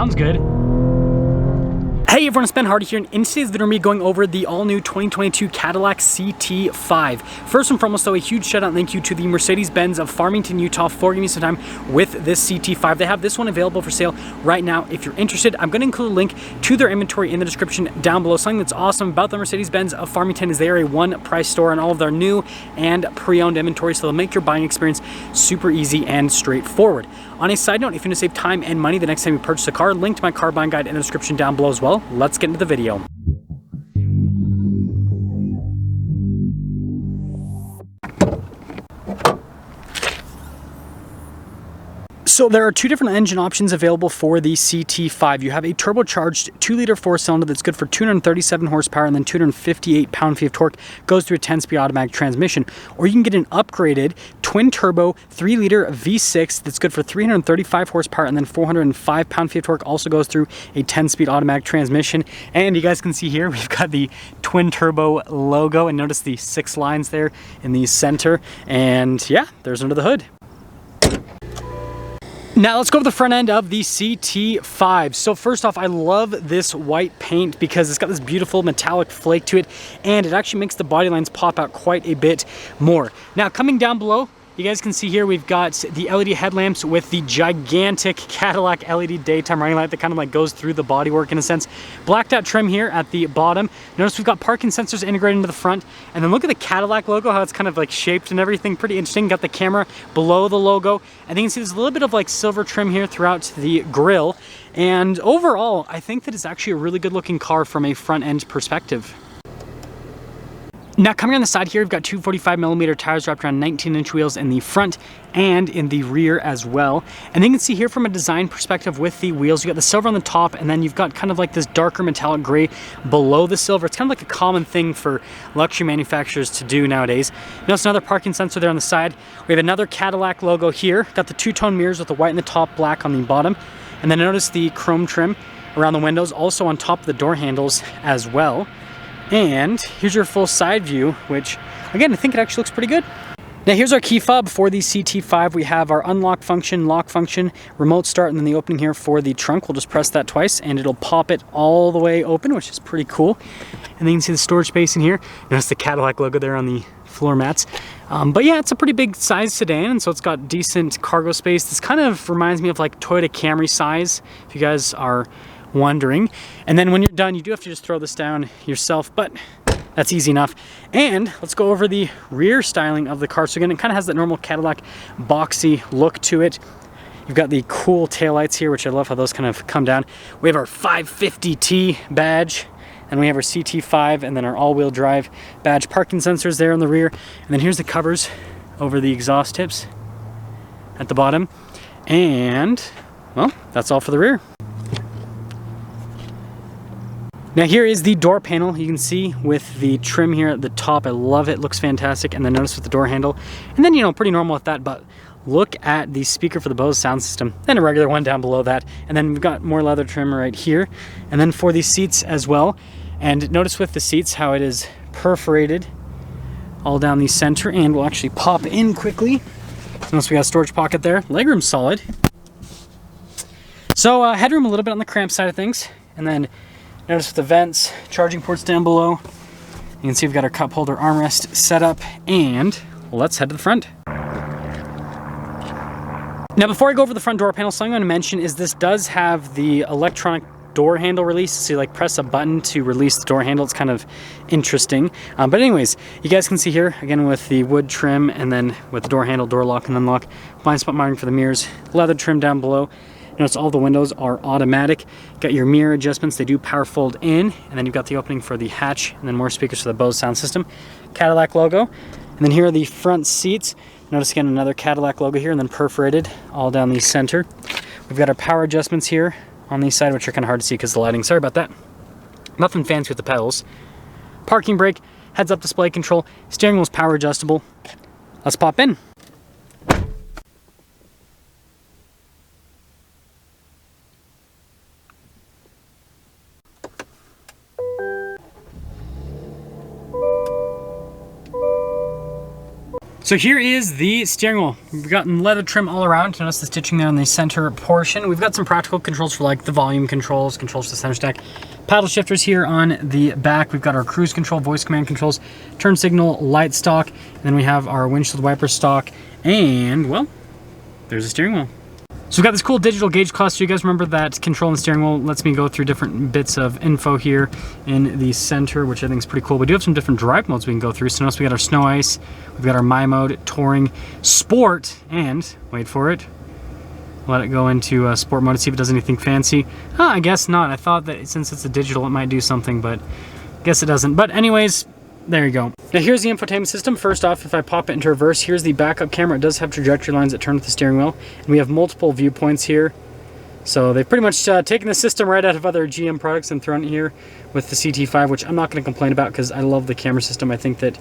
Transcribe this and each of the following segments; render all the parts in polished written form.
Sounds good. Hey everyone, it's Ben Hardy here, and in today's video we're going to be going over the all-new 2022 Cadillac CT5. First and foremost though, a huge shout out and thank you to the Mercedes-Benz of Farmington, Utah for giving me some time with this CT5. They have this one available for sale right now if you're interested. I'm going to include a link to their inventory in the description down below. Something that's awesome about the Mercedes-Benz of Farmington is they are a one-price store on all of their new and pre-owned inventory, so they'll make your buying experience super easy and straightforward. On a side note, if you want to save time and money the next time you purchase a car, link to my car buying guide in the description down below as well. Let's get into the video. So there are two different engine options available for the CT5. You have a turbocharged 2-liter 4-cylinder that's good for 237 horsepower and then 258 pound-feet of torque, goes through a 10-speed automatic transmission. Or you can get an upgraded twin-turbo 3-liter V6 that's good for 335 horsepower and then 405 pound-feet of torque, also goes through a 10-speed automatic transmission. And you guys can see here, we've got the twin-turbo logo, and notice the 6 lines there in the center. And yeah, there's under the hood. Now let's go to the front end of the CT5. So first off, I love this white paint because it's got this beautiful metallic flake to it, and it actually makes the body lines pop out quite a bit more. Now coming down below, you guys can see here we've got the LED headlamps with the gigantic Cadillac LED daytime running light that kind of like goes through the bodywork in a sense. Blacked out trim here at the bottom. Notice we've got parking sensors integrated into the front, and then look at the Cadillac logo, how it's kind of like shaped and everything. Pretty interesting. Got the camera below the logo, and you can see there's a little bit of like silver trim here throughout the grille. And overall, I think that it's actually a really good looking car from a front end perspective. Now coming on the side here, we've got 245mm tires wrapped around 19-inch wheels in the front and in the rear as well. And then you can see here from a design perspective with the wheels, you got the silver on the top, and then you've got kind of like this darker metallic gray below the silver. It's kind of like a common thing for luxury manufacturers to do nowadays. Notice another parking sensor there on the side. We have another Cadillac logo here. Got the two-tone mirrors with the white in the top, black on the bottom. And then notice the chrome trim around the windows, also on top of the door handles as well. And here's your full side view, which again, I think it actually looks pretty good. Now here's our key fob for the CT5. We have our unlock function, lock function, remote start, and then the opening here for the trunk. We'll just press that twice and it'll pop it all the way open, which is pretty cool. And then you can see the storage space in here. Notice the Cadillac logo there on the floor mats. But yeah, it's a pretty big size sedan, and so it's got decent cargo space. This kind of reminds me of like Toyota Camry size, if you guys are wondering. And then when you're done, you do have to just throw this down yourself, but that's easy enough. And let's go over the rear styling of the car. So again, it kind of has that normal Cadillac boxy look to it. You've got the cool taillights here, which I love how those kind of come down. We have our 550T badge, and we have our CT5, and then our all-wheel drive badge. Parking sensors there on the rear, and then here's the covers over the exhaust tips at the bottom. And well, that's all for the rear. Now here is the door panel. You can see with the trim here at the top. I love it, looks fantastic. And then notice with the door handle. And then, you know, pretty normal with that, but look at the speaker for the Bose sound system, and a regular one down below that. And then we've got more leather trim right here. And then for the seats as well. And notice with the seats how it is perforated all down the center, and we'll actually pop in quickly. Notice we got a storage pocket there. Legroom's solid. So headroom a little bit on the cramped side of things. And then notice with the vents, charging ports down below. You can see we've got our cup holder armrest set up, and let's head to the front. Now before I go over the front door panel, something I want to mention is this does have the electronic door handle release. So you like press a button to release the door handle. It's kind of interesting. But anyways, you guys can see here, again with the wood trim, and then with the door handle, door lock and unlock, blind spot monitoring for the mirrors, leather trim down below. Notice all the windows are automatic. Got your mirror adjustments, they do power fold in, and then you've got the opening for the hatch, and then more speakers for the Bose sound system. Cadillac logo, and then here are the front seats. Notice again another Cadillac logo here, and then perforated all down the center. We've got our power adjustments here on the side, which are kind of hard to see because of the lighting. Sorry about that. Nothing fancy with the pedals. Parking brake, heads-up display control, steering wheel's power adjustable. Let's pop in. So here is the steering wheel. We've gotten leather trim all around. Notice the stitching there in the center portion. We've got some practical controls for like the volume controls, controls to the center stack. Paddle shifters here on the back. We've got our cruise control, voice command controls, turn signal, light stock. And then we have our windshield wiper stock. And, well, there's a steering wheel. So we've got this cool digital gauge cluster. You guys remember that control on the steering wheel lets me go through different bits of info here in the center, which I think is pretty cool. We do have some different drive modes we can go through. So notice we got our snow ice, we've got our my mode, touring, sport, and wait for it. Let it go into sport mode to see if it does anything fancy. I guess not. I thought that since it's a digital, it might do something, but I guess it doesn't. But anyways, there you go. Now here's the infotainment system. First off, if I pop it into reverse, here's the backup camera. It does have trajectory lines that turn with the steering wheel. And we have multiple viewpoints here. So they've pretty much taken the system right out of other GM products and thrown it here with the CT5, which I'm not going to complain about because I love the camera system. I think that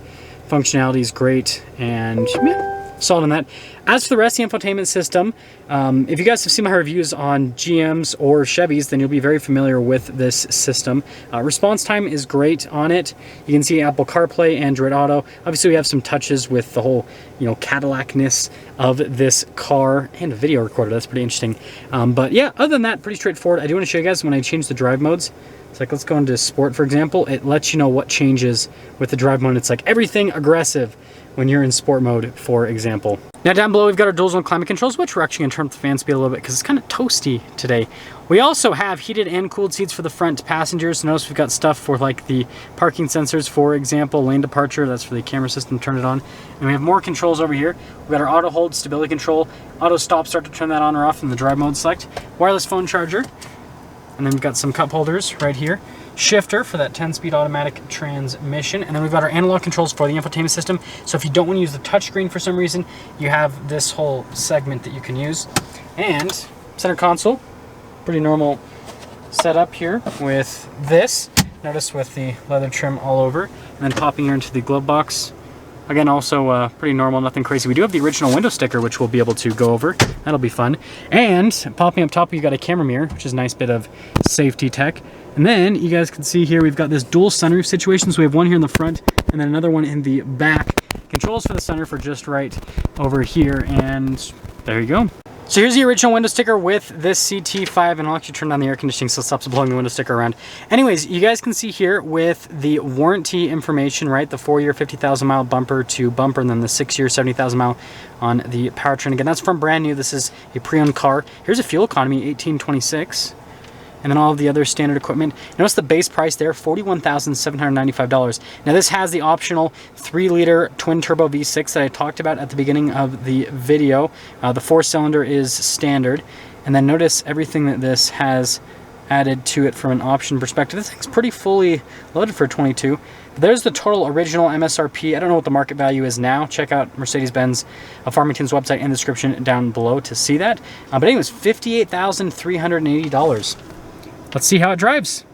functionality is great and yeah, solid on that. As for the rest of the infotainment system, if you guys have seen my reviews on GMs or Chevys, then you'll be very familiar with this system. Response time is great on it. You can see Apple CarPlay, Android Auto. Obviously, we have some touches with the whole, Cadillac-ness of this car and a video recorder. That's pretty interesting. But yeah, other than that, pretty straightforward. I do want to show you guys when I change the drive modes. It's like, let's go into sport, for example. It lets you know what changes with the drive mode. It's like everything aggressive when you're in sport mode, for example. Now down below, we've got our dual zone climate controls, which we're actually going to turn up the fan speed a little bit because it's kind of toasty today. We also have heated and cooled seats for the front passengers. Notice we've got stuff for like the parking sensors, for example, lane departure. That's for the camera system, turn it on. And we have more controls over here. We've got our auto hold, stability control, auto stop start to turn that on or off in the drive mode select, wireless phone charger. And then we've got some cup holders right here. Shifter for that 10-speed automatic transmission. And then we've got our analog controls for the infotainment system. So if you don't want to use the touchscreen for some reason, you have this whole segment that you can use. And center console, pretty normal setup here with this. Notice with the leather trim all over. And then popping here into the glove box. Again, also pretty normal, nothing crazy. We do have the original window sticker, which we'll be able to go over. That'll be fun. And popping up top, you've got a camera mirror, which is a nice bit of safety tech. And then you guys can see here, we've got this dual sunroof situation. So we have one here in the front and then another one in the back. Controls for the sunroof are just right over here. And there you go. So here's the original window sticker with this CT5, and I'll actually turn down the air conditioning so it stops blowing the window sticker around. Anyways, you guys can see here with the warranty information, right? The 4-year 50,000 mile bumper to bumper, and then the 6-year 70,000 mile on the powertrain. Again, that's from brand new. This is a pre-owned car. Here's a fuel economy, 1826. And then all of the other standard equipment. Notice the base price there, $41,795. Now this has the optional 3-liter twin-turbo V6 that I talked about at the beginning of the video. The 4-cylinder is standard. And then notice everything that this has added to it from an option perspective. This thing's pretty fully loaded for 22. But there's the total original MSRP. I don't know what the market value is now. Check out Mercedes-Benz Farmington's website in the description down below to see that. But anyways, $58,380. Let's see how it drives.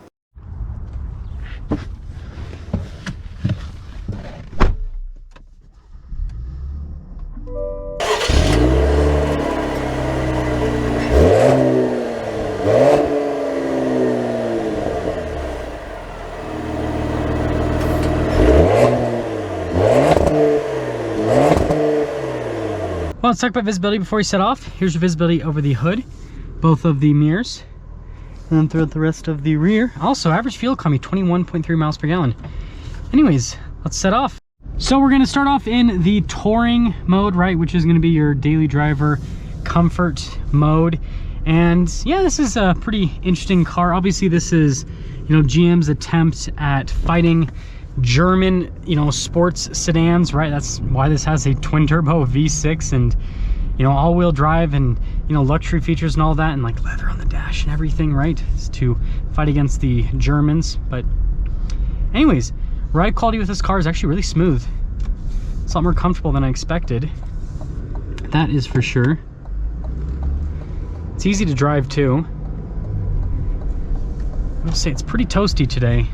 Well, let's talk about visibility before we set off. Here's your visibility over the hood, both of the mirrors. And then throughout the rest of the rear. Also, average fuel economy, 21.3 miles per gallon. Anyways, let's set off. So we're gonna start off in the touring mode, right? Which is gonna be your daily driver comfort mode. And yeah, this is a pretty interesting car. Obviously, this is, GM's attempt at fighting German, sports sedans, right? That's why this has a twin turbo V6 and all-wheel drive and luxury features and all that, and like leather on the dash and everything, right? It's to fight against the Germans. But anyways, ride quality with this car is actually really smooth. It's a lot more comfortable than I expected. That is for sure. It's easy to drive too. I will say it's pretty toasty today.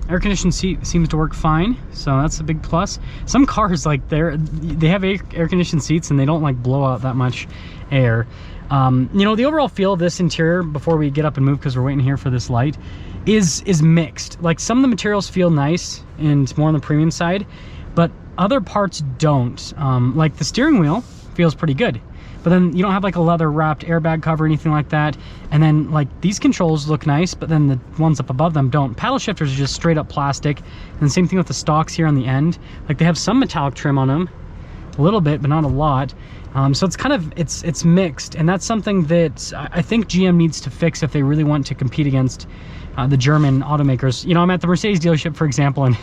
Air conditioned seat seems to work fine, so that's a big plus. Some cars, like they have air conditioned seats and they don't like blow out that much air. The overall feel of this interior, before we get up and move because we're waiting here for this light, is mixed. Like some of the materials feel nice and more on the premium side, but other parts don't. Like the steering wheel feels pretty good, but then you don't have like a leather wrapped airbag cover or anything like that. And then like these controls look nice, but then the ones up above them don't. Paddle shifters are just straight up plastic. And the same thing with the stalks here on the end. Like they have some metallic trim on them, a little bit, but not a lot. So it's kind of, it's mixed, and that's something that I think GM needs to fix if they really want to compete against the German automakers. You know, I'm at the Mercedes dealership, for example, and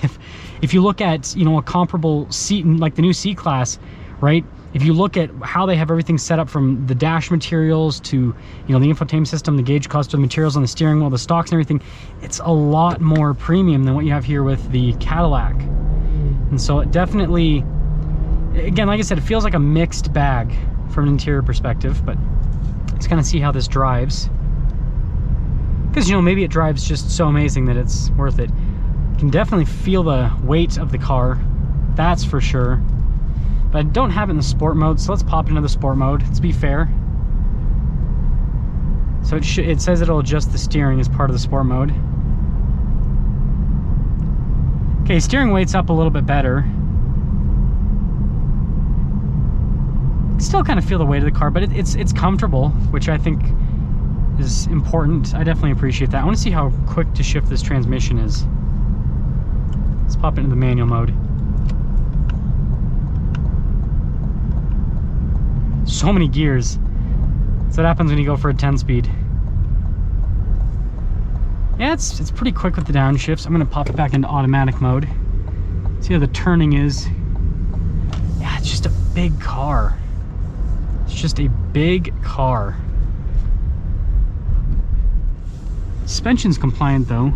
if you look at, you know, a comparable C, like the new C-Class, right? If you look at how they have everything set up, from the dash materials to, you know, the infotainment system, the gauge cluster, the materials on the steering wheel, the stalks and everything, it's a lot more premium than what you have here with the Cadillac. And so it definitely, again, like I said, it feels like a mixed bag from an interior perspective, but let's kind of see how this drives. Because, you know, maybe it drives just so amazing that it's worth it. You can definitely feel the weight of the car, that's for sure. But I don't have it in the sport mode, so let's pop into the sport mode. Let's be fair. So it says it'll adjust the steering as part of the sport mode. Okay, steering weight's up a little bit better. Still kind of feel the weight of the car, but it's comfortable, which I think is important. I definitely appreciate that. I want to see how quick to shift this transmission is. Let's pop into the manual mode. So many gears. That's what happens when you go for a 10-speed. Yeah, it's pretty quick with the downshifts. I'm going to pop it back into automatic mode. See how the turning is. Yeah, it's just a big car. It's just a big car. Suspension's compliant though.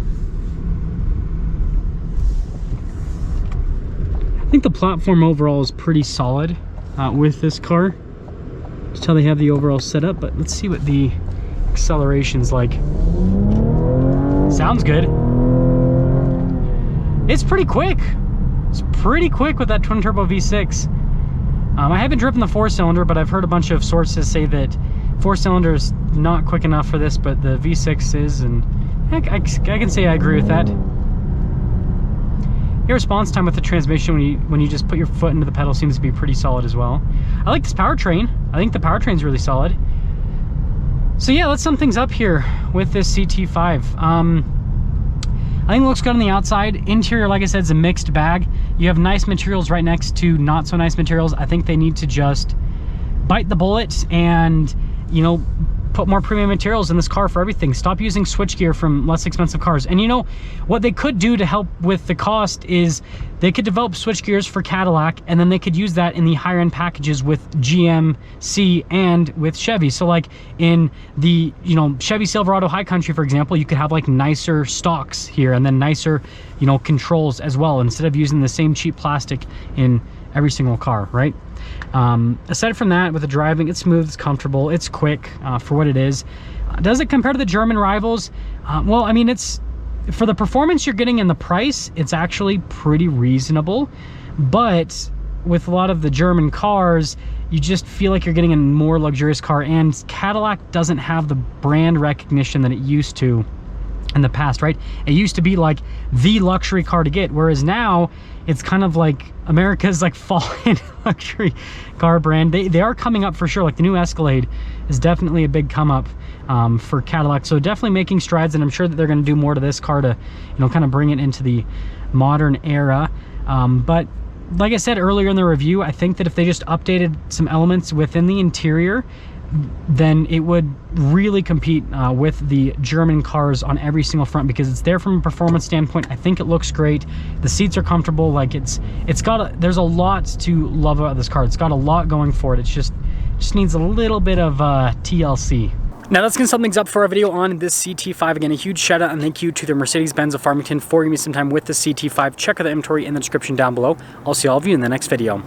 I think the platform overall is pretty solid with this car. Just how they have the overall setup, but let's see what the acceleration's like. Sounds good. It's pretty quick. It's pretty quick with that twin turbo V6. I haven't driven the 4-cylinder, but I've heard a bunch of sources say that 4-cylinder is not quick enough for this, but the V6 is, and I can say I agree with that. Your response time with the transmission when you just put your foot into the pedal seems to be pretty solid as well. I like this powertrain. I think the powertrain's really solid. So yeah, let's sum things up here with this CT5. I think it looks good on the outside. Interior, like I said, is a mixed bag. You have nice materials right next to not so nice materials. I think they need to just bite the bullet and, you know, put more premium materials in this car for everything. Stop using switchgear from less expensive cars. And you know, what they could do to help with the cost is they could develop switchgears for Cadillac, and then they could use that in the higher end packages with GMC and with Chevy. So like in the, you know, Chevy Silverado High Country, for example, you could have like nicer stalks here and then nicer, you know, controls as well, instead of using the same cheap plastic in every single car, right? Aside from that, with the driving, it's smooth, it's comfortable, it's quick for what it is. Does it compare to the German rivals? Well, I mean, it's, for the performance you're getting and the price, it's actually pretty reasonable. But with a lot of the German cars, you just feel like you're getting a more luxurious car, and Cadillac doesn't have the brand recognition that it used to in the past, right? It used to be like the luxury car to get, whereas now it's kind of like America's like fallen luxury car brand. They are coming up for sure. Like the new Escalade is definitely a big come up for Cadillac, so definitely making strides, and I'm sure that they're going to do more to this car to, you know, kind of bring it into the modern era. But like I said earlier in the review, I think that if they just updated some elements within the interior, then it would really compete with the German cars on every single front, because it's there from a performance standpoint. I think it looks great. The seats are comfortable. Like there's a lot to love about this car. It's got a lot going for it. It just needs a little bit of TLC. Now that's going to sum things up for our video on this CT5. Again, a huge shout out and thank you to the Mercedes-Benz of Farmington for giving me some time with the CT5. Check out the inventory in the description down below. I'll see all of you in the next video.